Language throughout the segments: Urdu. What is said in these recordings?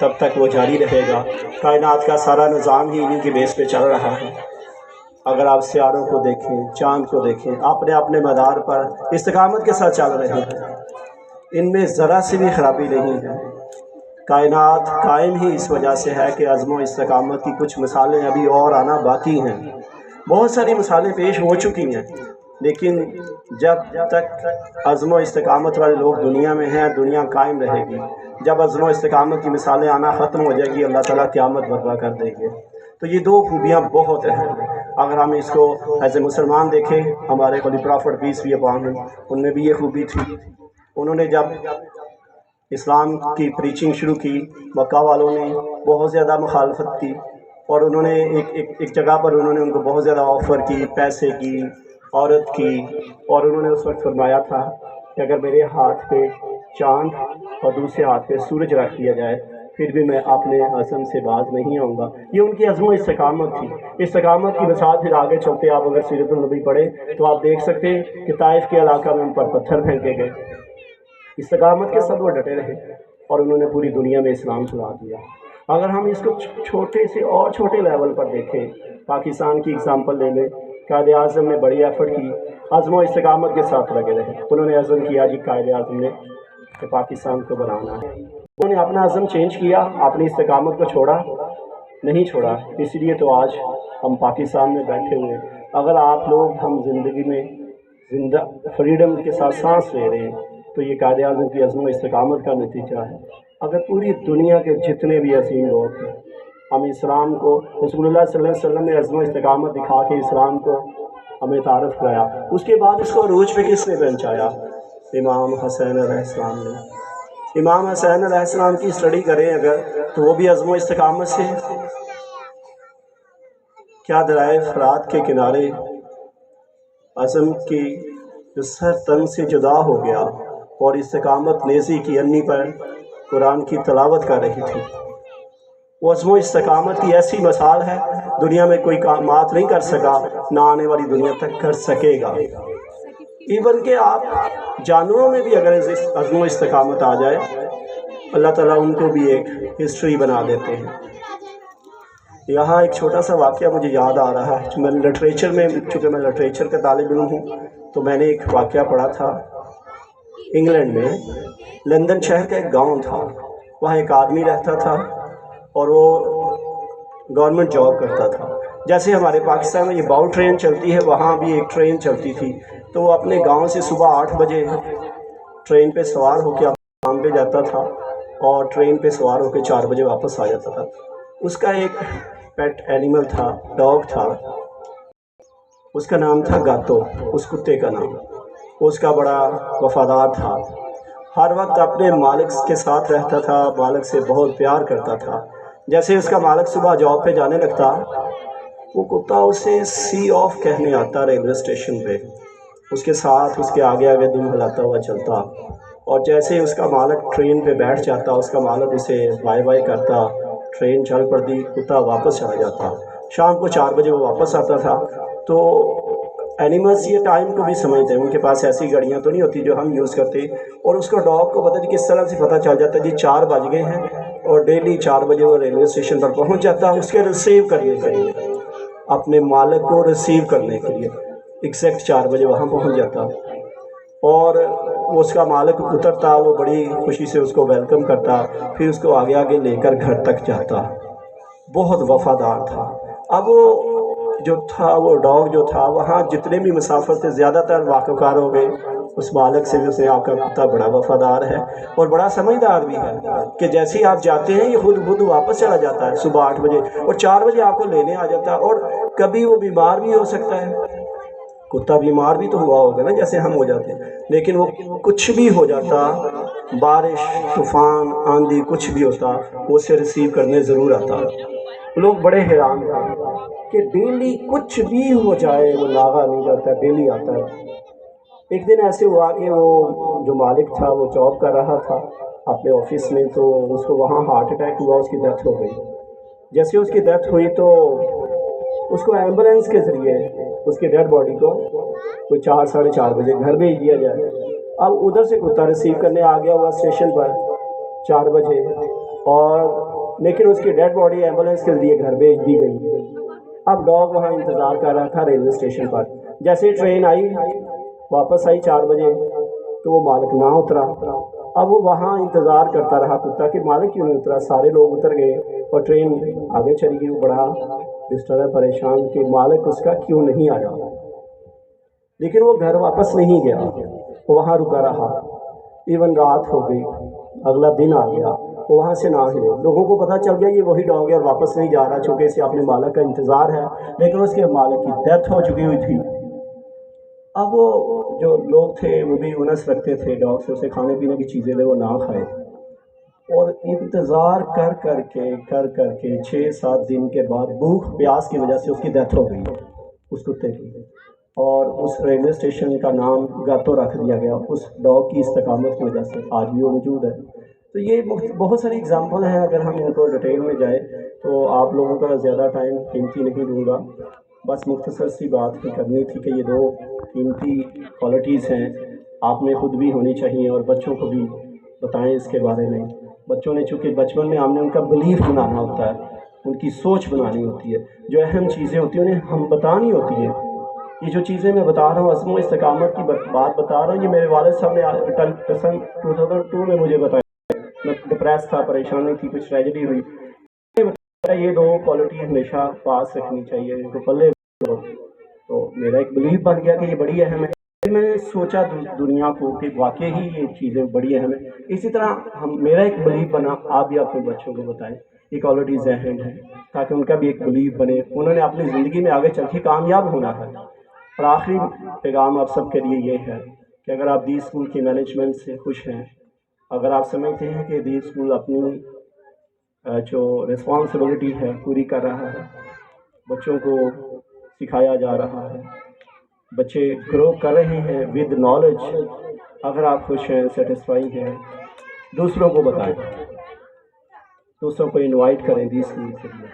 تب تک وہ جاری رہے گا۔ کائنات کا سارا نظام ہی انہی کے بیس پہ چل رہا ہے۔ اگر آپ سیاروں کو دیکھیں، چاند کو دیکھیں، اپنے اپنے مدار پر استقامت کے ساتھ چل رہے ہیں، ان میں ذرا سی بھی خرابی نہیں ہے۔ کائنات قائم ہی اس وجہ سے ہے کہ عزم و استقامت کی کچھ مثالیں ابھی اور آنا باقی ہیں۔ بہت ساری مثالیں پیش ہو چکی ہیں، لیکن جب تک عزم و استقامت والے لوگ دنیا میں ہیں، دنیا قائم رہے گی۔ جب عزم و استقامت کی مثالیں آنا ختم ہو جائے گی، اللہ تعالیٰ قیامت برپا کر دیں گے۔ تو یہ دو خوبیاں بہت اہم ہیں۔ اگر ہم اس کو ایز اے مسلمان دیکھیں، ہمارے holy prophet peace be upon him, ان میں بھی یہ خوبی تھی۔ انہوں نے جب اسلام کی پریچنگ شروع کی، مکہ والوں نے بہت زیادہ مخالفت کی، اور انہوں نے ایک جگہ پر انہوں نے ان کو بہت زیادہ آفر کی، پیسے کی، عورت کی، اور انہوں نے اس وقت فرمایا تھا کہ اگر میرے ہاتھ پہ چاند اور دوسرے ہاتھ پہ سورج رکھ دیا جائے پھر بھی میں اپنے عزم سے باز نہیں آؤں گا۔ یہ ان کی عزم و استقامت تھی۔ استقامت کی مثال پھر آگے چلتے آپ اگر سیرت النبی پڑھیں تو آپ دیکھ سکتے ہیں کہ طائف کے علاقہ میں ان پر پتھر پھینکے گئے، استقامت کے ساتھ وہ ڈٹے رہے اور انہوں نے پوری دنیا میں اسلام پھیلا دیا۔ اگر ہم اس کو چھوٹے سے اور چھوٹے لیول پر دیکھیں، پاکستان کی اگزامپل لے لیں، قائد اعظم نے بڑی ایفرٹ کی، عزم و استقامت کے ساتھ لگے رہے۔ انہوں نے عزم کیا جی قائد اعظم نے کہ پاکستان کو بنانا ہے، انہوں نے اپنا عزم چینج کیا، اپنی استقامت کو چھوڑا نہیں چھوڑا، اس لیے تو آج ہم پاکستان میں بیٹھے ہوئے۔ اگر آپ لوگ ہم زندگی میں زندہ فریڈم کے ساتھ سانس لے رہے ہیں تو یہ قائد اعظم کی عزم و استقامت کا نتیجہ ہے۔ اگر پوری دنیا کے جتنے بھی عظیم لوگ ہیں، ہم اسلام کو، رسول اللہ صلی اللہ علیہ وسلم نے عزم و استقامت دکھا کے اسلام کو ہمیں تعارف کرایا، اس کے بعد اس کو عروج پہ کس نے پہنچایا؟ امام حسین علیہ السلام نے۔ امام حسین علیہ السلام کی اسٹڈی کریں اگر تو وہ بھی عزم و استقامت سے، کیا درائے فرات کے کنارے عزم کی جو سر تن سے جدا ہو گیا اور استقامت نیزی کی انی پر قرآن کی تلاوت کر رہی تھی۔ وہ عزم و استقامت کی ایسی مثال ہے، دنیا میں کوئی مات نہیں کر سکا، نہ آنے والی دنیا تک کر سکے گا۔ ایون کہ آپ جانوروں میں بھی اگر عزم و استقامت آ جائے، اللہ تعالیٰ ان کو بھی ایک ہسٹری بنا دیتے ہیں۔ یہاں ایک چھوٹا سا واقعہ مجھے یاد آ رہا ہے، میں لٹریچر میں، چونکہ میں لٹریچر کا طالب علم ہوں، تو میں نے ایک واقعہ پڑھا تھا۔ انگلینڈ میں لندن شہر کا ایک گاؤں تھا، وہاں ایک آدمی رہتا تھا اور وہ گورنمنٹ جاب کرتا تھا۔ جیسے ہمارے پاکستان میں یہ باؤ ٹرین چلتی ہے، وہاں بھی ایک ٹرین چلتی تھی، تو وہ اپنے گاؤں سے صبح 8 بجے ٹرین پہ سوار ہو کے کام پہ جاتا تھا اور ٹرین پہ سوار ہو کے 4 بجے واپس آ جاتا تھا۔ اس کا ایک پیٹ اینیمل تھا، ڈاگ تھا، اس کا نام تھا گاتو، اس کتے کا نام۔ اس کا بڑا وفادار تھا، ہر وقت اپنے مالک کے ساتھ رہتا تھا، مالک سے بہت پیار کرتا تھا۔ جیسے اس کا مالک صبح جاب پہ جانے لگتا، وہ کتا اسے سی آف کہنے آتا ریلوے اسٹیشن پہ، اس کے ساتھ اس کے آگے آگے دم ہلاتا ہوا چلتا، اور جیسے اس کا مالک ٹرین پہ بیٹھ جاتا، اس کا مالک اسے بائے بائے کرتا، ٹرین چل پڑتی، کتا واپس چلا جاتا۔ شام کو 4 بجے وہ واپس آتا تھا۔ تو اینیملز یہ ٹائم کو بھی سمجھتے ہیں، ان کے پاس ایسی گھڑیاں تو نہیں ہوتی جو ہم یوز کرتے، اور اس کو ڈاگ کو پتہ نہیں کس طرح سے پتہ چل جاتا جی 4 بج گئے ہیں، اور ڈیلی 4 بجے وہ ریلوے اسٹیشن پر پہنچ جاتا اس کے ریسیو کرنے کے لیے، اپنے مالک کو ریسیو کرنے کے لیے ایگزیکٹ 4 بجے وہاں پہنچ جاتا، اور اس کا مالک اترتا، وہ بڑی خوشی سے اس کو ویلکم کرتا، پھر اس کو آگے آگے لے کر گھر تک جاتا۔ بہت وفادار تھا۔ اب وہ جو تھا، وہ ڈاگ جو تھا، وہاں جتنے بھی مسافر تھے زیادہ تر واقفکار ہو گئے اس مالک سے، جو سے آپ کا کتا بڑا وفادار ہے اور بڑا سمجھدار بھی ہے، کہ جیسے ہی آپ جاتے ہیں یہ خود واپس چلا جاتا ہے صبح 8 بجے، اور 4 بجے آپ کو لینے آ جاتا ہے، اور کبھی وہ بیمار بھی ہو سکتا ہے، کتا بیمار بھی تو ہوا ہوگا نا جیسے ہم ہو جاتے ہیں، لیکن وہ کچھ بھی ہو جاتا، بارش، طوفان، آندھی، کچھ بھی ہوتا، وہ اسے ریسیو کرنے ضرور آتا۔ لوگ بڑے حیران تھے کہ ڈیلی کچھ بھی ہو جائے وہ ناغہ نہیں کرتا، ڈیلی آتا ہے۔ ایک دن ایسے ہوا کہ وہ جو مالک تھا وہ جاب کر رہا تھا اپنے آفس میں، تو اس کو وہاں ہارٹ اٹیک ہوا، اس کی ڈیتھ ہو گئی۔ جیسے اس کی ڈیتھ ہوئی تو اس کو ایمبولینس کے ذریعے اس کے ڈیڈ باڈی کو کوئی 4 ساڑھے 4 بجے گھر بھیج دیا جائے۔ اب ادھر سے کتا ریسیو کرنے آ گیا ہوا اسٹیشن پر 4 بجے، اور لیکن اس کی ڈیڈ باڈی ایمبولینس کے ذریعے گھر بھیج دی گئی۔ اب ڈاگ وہاں انتظار کر رہا تھا ریلوے اسٹیشن پر۔ جیسے ہی ٹرین آئی واپس آئی 4 بجے تو وہ مالک نہ اترا۔ اب وہ وہاں انتظار کرتا رہا کتا کہ مالک کیوں نہیں اترا۔ سارے لوگ اتر گئے اور ٹرین آگے چلی گئی۔ وہ بڑا ڈسٹرب ہے، پریشان کہ مالک اس کا کیوں نہیں آیا، لیکن وہ گھر واپس نہیں گیا، وہ وہاں رکا رہا۔ ایون رات ہو گئی، اگلا دن آ گیا، وہ وہاں سے نہ ہلے۔ لوگوں کو پتہ چل گیا یہ وہی ڈاگ ہے اور واپس نہیں جا رہا، چونکہ اسے اپنے مالک کا انتظار ہے، لیکن اس کے مالک کی ڈیتھ ہو چکی ہوئی تھی۔ اب وہ جو لوگ تھے وہ بھی انس رکھتے تھے ڈاگ سے، اسے کھانے پینے کی چیزیں دے وہ نہ کھائے، اور انتظار کر کر کے 6-7 دن کے بعد بھوک پیاس کی وجہ سے اس کی ڈیتھ ہو گئی اس کتے کی، اور اس ریلوے اسٹیشن کا نام گاتو رکھ دیا گیا اس ڈاگ کی استقامت کی وجہ سے، آج بھی وہ موجود ہے۔ تو یہ بہت ساری اگزامپل ہیں، اگر ہم ان کو ڈیٹیل میں جائیں تو آپ لوگوں کا زیادہ ٹائم قیمتی نہیں دوں گا، بس مختصر سی بات ہی کرنی تھی کہ یہ 2 قیمتی کوالٹیز ہیں، آپ میں خود بھی ہونی چاہیے اور بچوں کو بھی بتائیں اس کے بارے میں۔ بچوں نے چونکہ بچپن میں ہم نے ان کا بلیف بنانا ہوتا ہے، ان کی سوچ بنانی ہوتی ہے، جو اہم چیزیں ہوتی ہیں انہیں ہم بتانی ہوتی ہیں۔ یہ جو چیزیں میں بتا رہا ہوں، عزم و استقامت کی بات بتا رہا ہوں، یہ میرے والد صاحب نے 2002 میں مجھے بتایا۔ میں ڈپریس تھا، پریشانی تھی، کچھ ٹریجڈی ہوئی، یہ 2 کوالٹی ہمیشہ پاس رکھنی چاہیے، ان کو پلے۔ تو میرا ایک بلیف بن گیا کہ یہ بڑی اہم ہے۔ میں نے سوچا دنیا کو کہ واقعی ہی یہ چیزیں بڑی اہم ہیں۔ اسی طرح میرا ایک بلیف بنا، آپ بھی اپنے بچوں کو بتائیں یہ کوالٹیز اہم ہیں تاکہ ان کا بھی ایک بلیف بنے، انہوں نے اپنی زندگی میں آگے چل کے کامیاب ہونا ہے۔ اور آخری پیغام آپ سب کے لیے یہ ہے کہ اگر آپ دی اسکول کی مینجمنٹ سے خوش ہیں، اگر آپ سمجھتے ہیں کہ دی اسکول اپنی جو رسپانسبلٹی ہے پوری کر رہا ہے، بچوں کو سکھایا جا رہا ہے، بچے گرو کر رہے ہیں ود نالج، اگر آپ خوش ہیں، سیٹسفائی ہیں، دوسروں کو بتائیں، دوسروں کو انوائٹ کریں دی اسکول کے لیے۔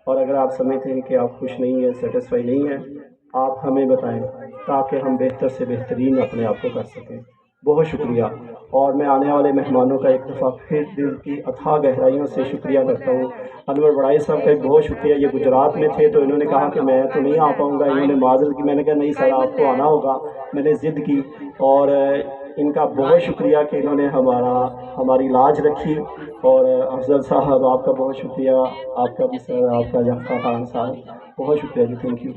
اور اگر آپ سمجھتے ہیں کہ آپ خوش نہیں ہیں، سیٹسفائی نہیں ہیں، آپ ہمیں بتائیں تاکہ ہم بہتر سے بہترین اپنے آپ کو کر سکیں۔ بہت شکریہ، اور میں آنے والے مہمانوں کا ایک دفعہ پھر دل کی اتھاہ گہرائیوں سے شکریہ کرتا ہوں۔ انور بڑائی صاحب کا ایک بہت شکریہ، یہ گجرات میں تھے تو انہوں نے کہا کہ میں تو نہیں آ پاؤں گا، انہوں نے معذرت کی، میں نے کہا نہیں سر آپ کو آنا ہوگا، میں نے ضد کی، اور ان کا بہت شکریہ کہ انہوں نے ہماری لاج رکھی۔ اور افضل صاحب آپ کا بہت شکریہ، آپ کا بھی سر، آپ کا جعفر خان صاحب، بہت شکریہ جی، تھینک یو۔